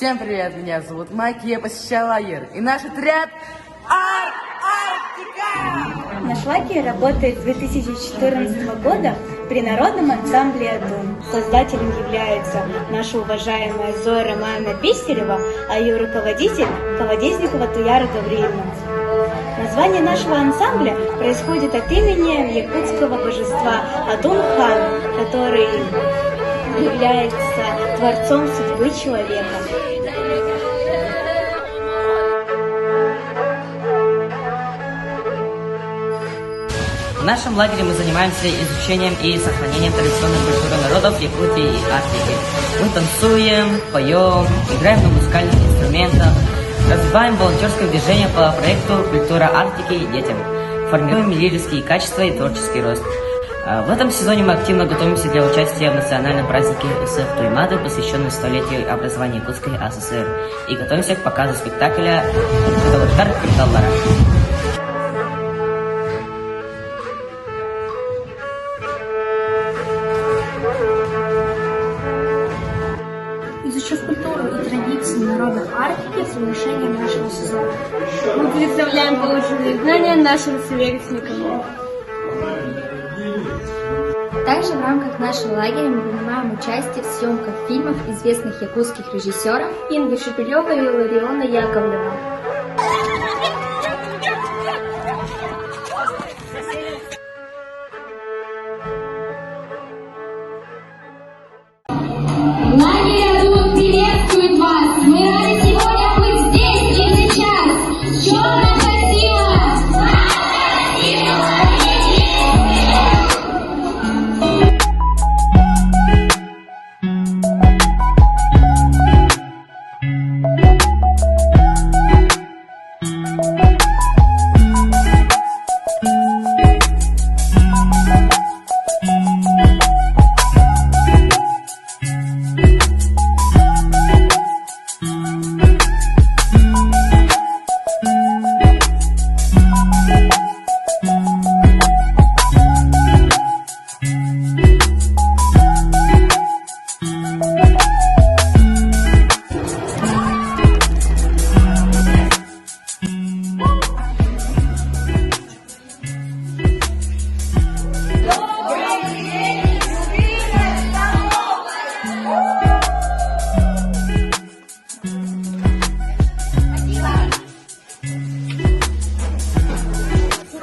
Всем привет, меня зовут Майк, я посещаю лагерь. И наш отряд Арктика! Наш лагерь работает с 2014 года при народном ансамбле «Адун». Создателем является наша уважаемая Зоя Романовна Пистерева, а ее руководитель – Колодезникова Туяра Гавриевна. Название нашего ансамбля происходит от имени якутского божества Адун-хан, который является творцом судьбы человека. В нашем лагере мы занимаемся изучением и сохранением традиционной культуры народов Якутии и Арктики. Мы танцуем, поем, играем на музыкальных инструментах, развиваем волонтерское движение по проекту «Культура Арктики детям», формируем лидерские качества и творческий рост. В этом сезоне мы активно готовимся для участия в национальном празднике Усых Туймады, посвященном столетию образования Якутской АССР, и готовимся к показу спектакля «Кадаваттар Кырдаллара». Изучив культуру и традиции народов Арктики с завершением нашего сезона, мы представляем полученные знания нашим совершенникам. Также в рамках нашего лагеря мы принимаем участие в съемках фильмов известных якутских режиссеров Инги Шепелева и Лариона Яковлева. Лагерь Адун приветствует вас! Мы рады сегодня быть здесь и сейчас! Черная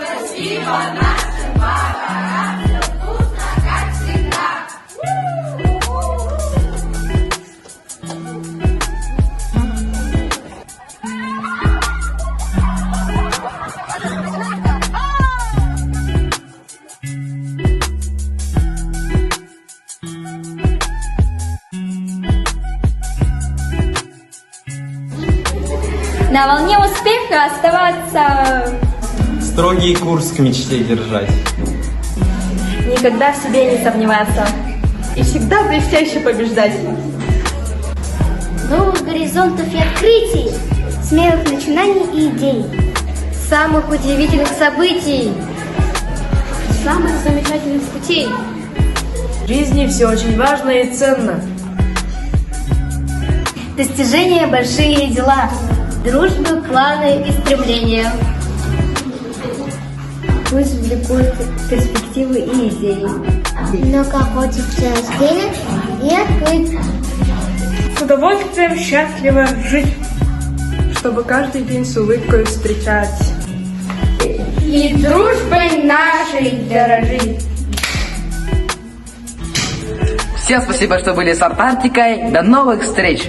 красиво! На волне успеха оставаться, Строгий курс к мечте держать. никогда в себе не сомневаться. И всегда блестяще побеждать. Новых горизонтов и открытий, смелых начинаний и идей, Самых удивительных событий. самых замечательных путей. В жизни все очень важно и ценно. Достижения, большие дела, Дружбы, планы и стремления. пусть влекут перспективы и идеи. Много хочется сделать и открыть. С удовольствием счастливо жить, чтобы каждый день с улыбкой встречать. И дружбой нашей дорожить. Всем спасибо, что были с Антарктикой. До новых встреч!